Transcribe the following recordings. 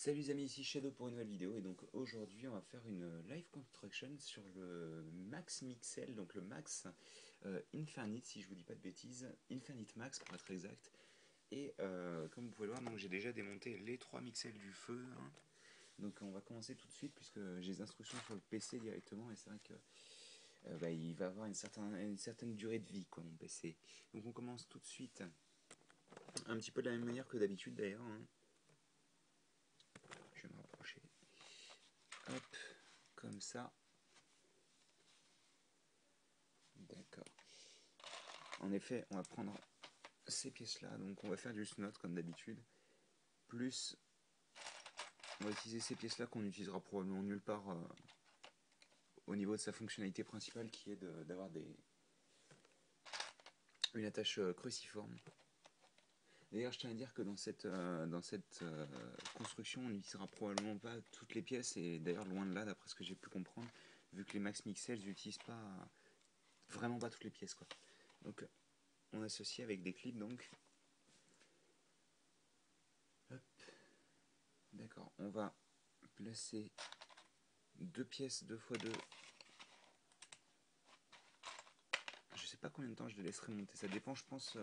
Salut les amis, ici Shadow pour une nouvelle vidéo et donc aujourd'hui on va faire une live construction sur le Max Mixel, donc le Max Infinite si je vous dis pas de bêtises, Infinite Max pour être exact. Et comme vous pouvez le voir, donc j'ai déjà démonté les 3 mixels du feu, hein. Donc on va commencer tout de suite puisque j'ai les instructions sur le PC directement et c'est vrai que il va avoir une certaine durée de vie quoi mon PC. Donc on commence tout de suite un petit peu de la même manière que d'habitude d'ailleurs, hein. Je vais me rapprocher. Hop, comme ça. D'accord. En effet, on va prendre ces pièces-là, donc on va faire du snot comme d'habitude, plus on va utiliser ces pièces-là qu'on n'utilisera probablement nulle part au niveau de sa fonctionnalité principale qui est d'avoir une attache cruciforme. D'ailleurs, je tiens à dire que dans cette construction, on n'utilisera probablement pas toutes les pièces, et d'ailleurs loin de là, d'après ce que j'ai pu comprendre, vu que les Max Mixels n'utilisent pas vraiment pas toutes les pièces, quoi. Donc on associe avec des clips, donc. Hop. D'accord, on va placer deux pièces 2x2. Je sais pas combien de temps je les laisserai monter, ça dépend je pense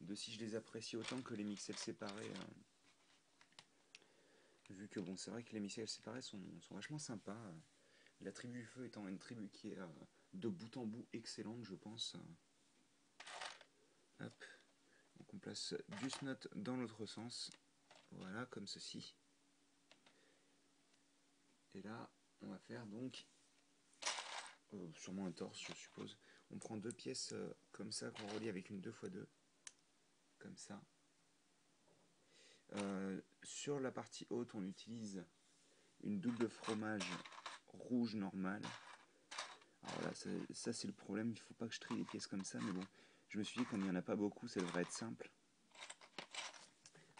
de si je les apprécie autant que les mixels séparés, vu que bon c'est vrai que les mixels séparés sont vachement sympas, la tribu du feu étant une tribu qui est de bout en bout excellente je pense. Hop. Donc on place du snot dans l'autre sens, voilà comme ceci, et là on va faire donc sûrement un torse je suppose. On prend deux pièces comme ça qu'on relie avec une 2x2 comme ça. Sur la partie haute, on utilise une double fromage rouge normale. Alors là, ça c'est le problème, il ne faut pas que je trie les pièces comme ça, mais bon, je me suis dit comme il n'y en a pas beaucoup, ça devrait être simple.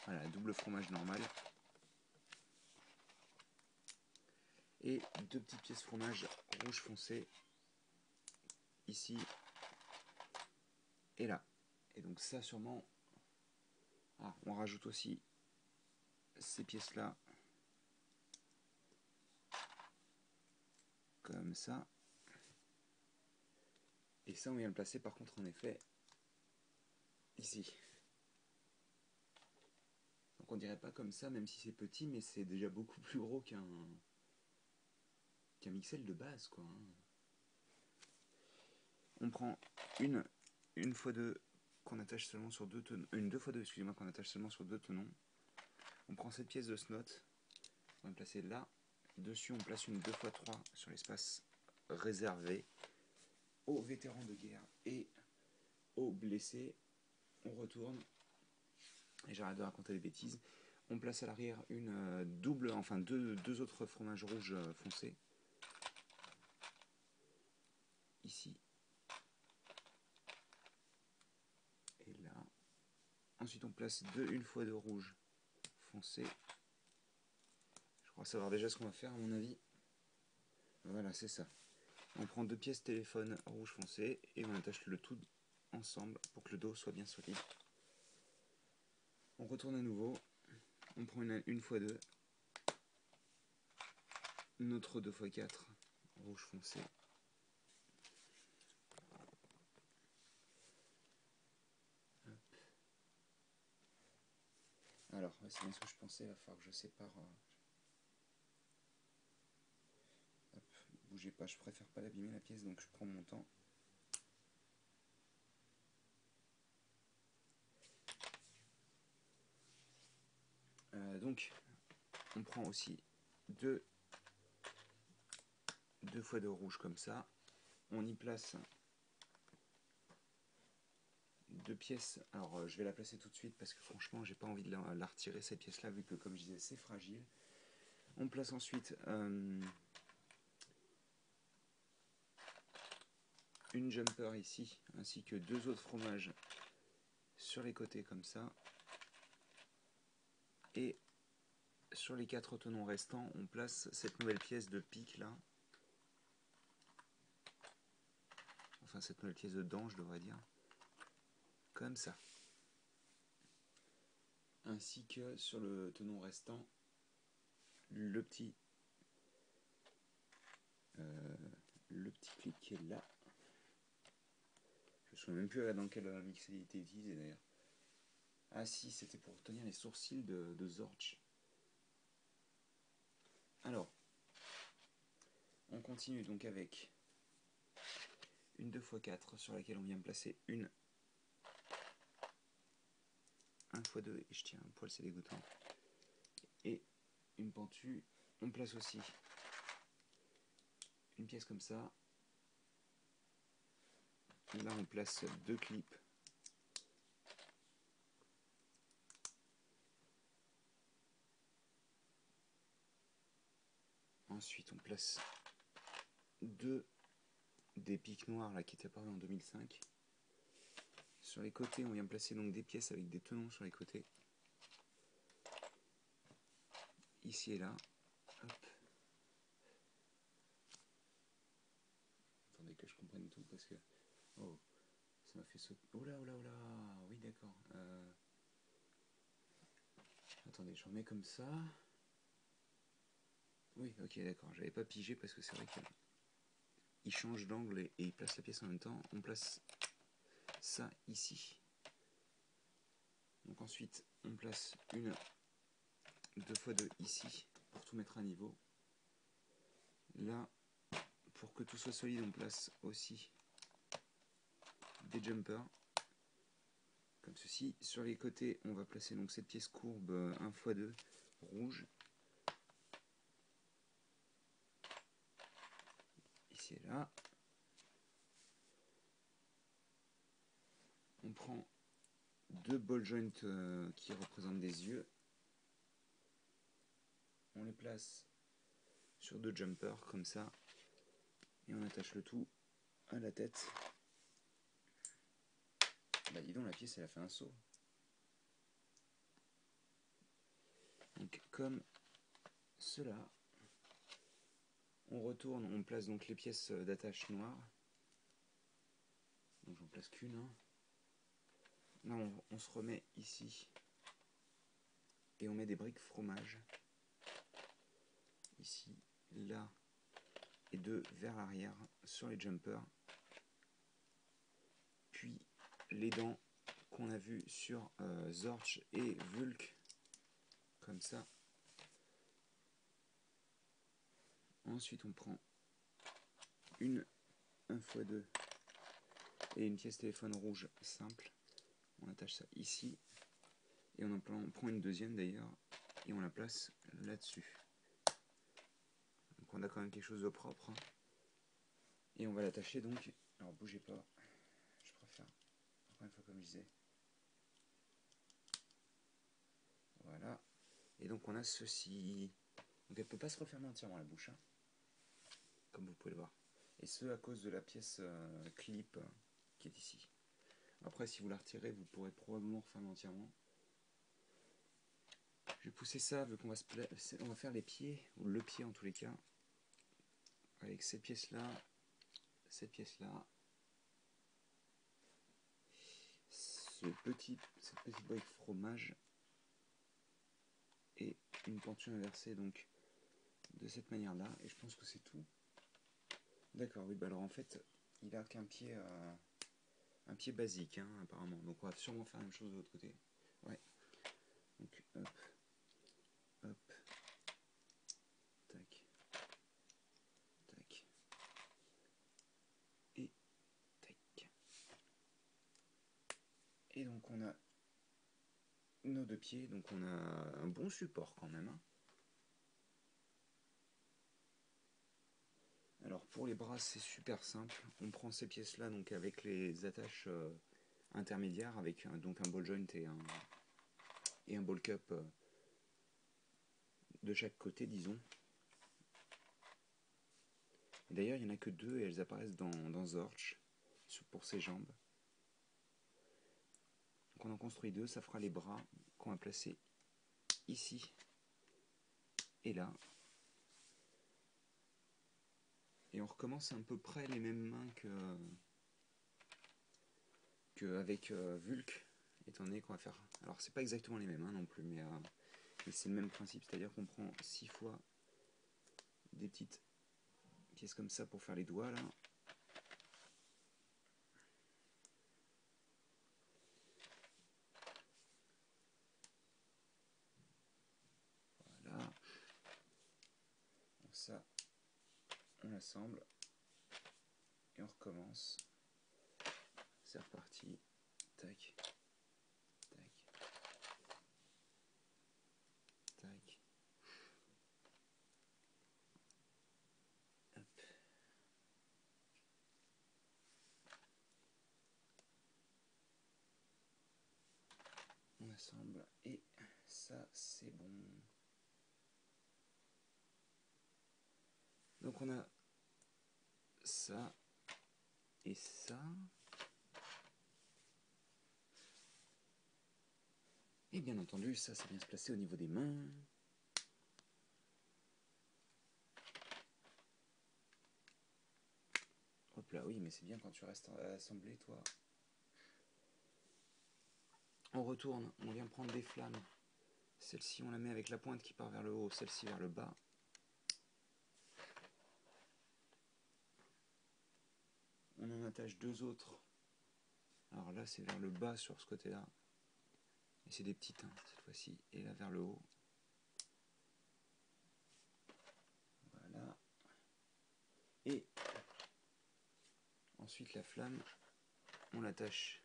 Voilà, double fromage normal. Et deux petites pièces fromage rouge foncé, ici et là. Et donc ça sûrement... Ah, on rajoute aussi ces pièces-là, comme ça. Et ça, on vient le placer par contre en effet ici. Donc on dirait pas comme ça, même si c'est petit, mais c'est déjà beaucoup plus gros qu'un mixel de base, quoi, hein. On prend une fois deux qu'on attache seulement sur deux tenons, une 2x2, excusez-moi, qu'on attache seulement sur deux tenons. On prend cette pièce de snot, on va la placer là. Dessus, on place une 2x3 sur l'espace réservé aux vétérans de guerre et aux blessés. On retourne, et j'arrête de raconter des bêtises. On place à l'arrière une double, enfin deux autres fromages rouges foncés. Ici. Et là. Ensuite, on place une fois de rouge foncé. Je crois savoir déjà ce qu'on va faire, à mon avis. Voilà, c'est ça. On prend deux pièces téléphone rouge foncé et on attache le tout ensemble pour que le dos soit bien solide. On retourne à nouveau. On prend une x2, notre 2x4 rouge foncé. Hop. Alors, c'est bien ce que je pensais, il va falloir que je sépare. Hop, bougez pas, je préfère pas l'abîmer la pièce, donc je prends mon temps. Donc, on prend aussi deux fois de rouge comme ça. On y place deux pièces. Alors, je vais la placer tout de suite parce que franchement, j'ai pas envie de la retirer cette pièce-là, vu que, comme je disais, c'est fragile. On place ensuite une jumper ici, ainsi que deux autres fromages sur les côtés comme ça. Et sur les quatre tenons restants, on place cette nouvelle pièce de pique là. Enfin, cette nouvelle pièce de dent, je devrais dire. Comme ça. Ainsi que sur le tenon restant, le petit clip qui est là. Je me souviens même plus dans quel mix il était utilisé d'ailleurs. Ah si, c'était pour tenir les sourcils de Zorch. Alors, on continue donc avec une 2x4 sur laquelle on vient placer une 1x2, et je tiens un poil, c'est dégoûtant. Et une pentue, on place aussi une pièce comme ça. Là on place deux clips. Ensuite on place des pics noirs là qui étaient apparus en 2005. Sur les côtés on vient placer donc des pièces avec des tenons sur les côtés. Ici et là. Hop. Attendez que je comprenne tout parce que... Oh, ça m'a fait sauter... Oh là, oh là, oh là. Oui d'accord. Attendez, je remets comme ça. Oui, ok, d'accord. J'avais pas pigé parce que c'est vrai qu'il change d'angle et il place la pièce en même temps. On place ça ici. Donc ensuite, on place une 2x2 ici pour tout mettre à niveau. Là, pour que tout soit solide, on place aussi des jumpers. Comme ceci. Sur les côtés, on va placer donc cette pièce courbe 1x2 rouge. Ici et là. On prend deux ball joints qui représentent des yeux. On les place sur deux jumpers comme ça. Et on attache le tout à la tête. Bah dis donc, la pièce elle a fait un saut. Donc comme cela. On retourne, on place donc les pièces d'attache noires. Donc j'en place qu'une. Hein. Là on se remet ici. Et on met des briques fromage. Ici, là. Et deux vers l'arrière sur les jumpers. Puis les dents qu'on a vues sur Zorch et Vulk. Comme ça. Ensuite on prend une 1x2 et une pièce téléphone rouge simple. On attache ça ici. Et on prend une deuxième d'ailleurs. Et on la place là-dessus. Donc on a quand même quelque chose de propre. Hein. Et on va l'attacher donc. Alors bougez pas. Je préfère. Encore une fois comme je disais. Voilà. Et donc on a ceci. Donc elle ne peut pas se refermer entièrement la bouche. Hein, comme vous pouvez le voir. Et ce à cause de la pièce clip qui est ici. Après si vous la retirez vous pourrez probablement refermer entièrement. Je vais pousser ça vu qu'on va faire les pieds, ou le pied en tous les cas. Avec cette pièce là. Cette pièce là. Cette petite brique fromage. Et une penture inversée donc de cette manière là, et je pense que c'est tout. D'accord, oui, bah alors en fait il a qu'un pied basique hein, apparemment, donc on va sûrement faire la même chose de l'autre côté. Ouais, donc hop, hop, tac, tac, et tac. Et donc on a nos deux pieds, donc on a un bon support quand même. Hein. Alors pour les bras c'est super simple, on prend ces pièces là donc avec les attaches intermédiaires avec donc un ball joint et un ball cup de chaque côté disons. D'ailleurs il n'y en a que deux et elles apparaissent dans Zorch pour ses jambes. Donc on en construit deux, ça fera les bras qu'on va placer ici et là. Et on recommence à peu près les mêmes mains qu'avec Vulk, étant donné qu'on va faire... Alors c'est pas exactement les mêmes non plus, mais Et c'est le même principe, c'est-à-dire qu'on prend 6 fois des petites pièces comme ça pour faire les doigts là. Voilà. Donc ça, on assemble et on recommence. C'est reparti. Tac. Tac. Tac. Hop. On assemble et ça c'est bon. Donc on a ça et ça. Et bien entendu, ça vient se placer au niveau des mains. Hop là, oui, mais c'est bien quand tu restes assemblé, toi. On retourne, on vient prendre des flammes. Celle-ci, on la met avec la pointe qui part vers le haut, celle-ci vers le bas. On en attache deux autres. Alors là, c'est vers le bas sur ce côté-là. Et c'est des petites, hein, cette fois-ci. Et là, vers le haut. Voilà. Et ensuite, la flamme, on l'attache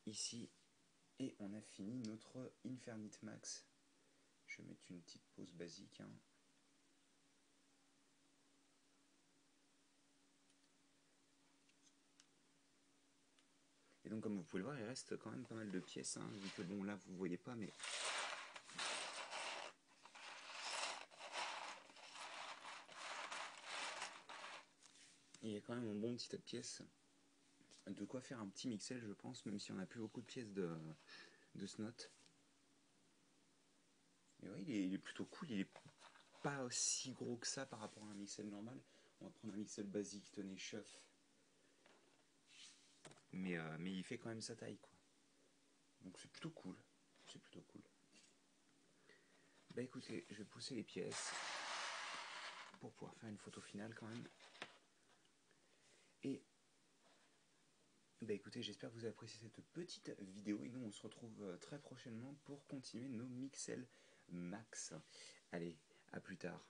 ici. Et on a fini notre Infinite Max. Je vais mettre une petite pause basique. Hein. Et donc comme vous pouvez le voir, il reste quand même pas mal de pièces, hein, vu que bon là vous voyez pas, mais il y a quand même un bon petit tas de pièces. De quoi faire un petit mixel, je pense, même si on n'a plus beaucoup de pièces de Snot. Mais ouais, il est plutôt cool, il est pas aussi gros que ça par rapport à un mixel normal. On va prendre un mixel basique, tenez, Chuff. Mais il fait quand même sa taille, quoi. Donc c'est plutôt cool. C'est plutôt cool. Bah écoutez, je vais pousser les pièces pour pouvoir faire une photo finale quand même. Et bah écoutez, j'espère que vous avez apprécié cette petite vidéo et nous on se retrouve très prochainement pour continuer nos Mixel Max. Allez, à plus tard.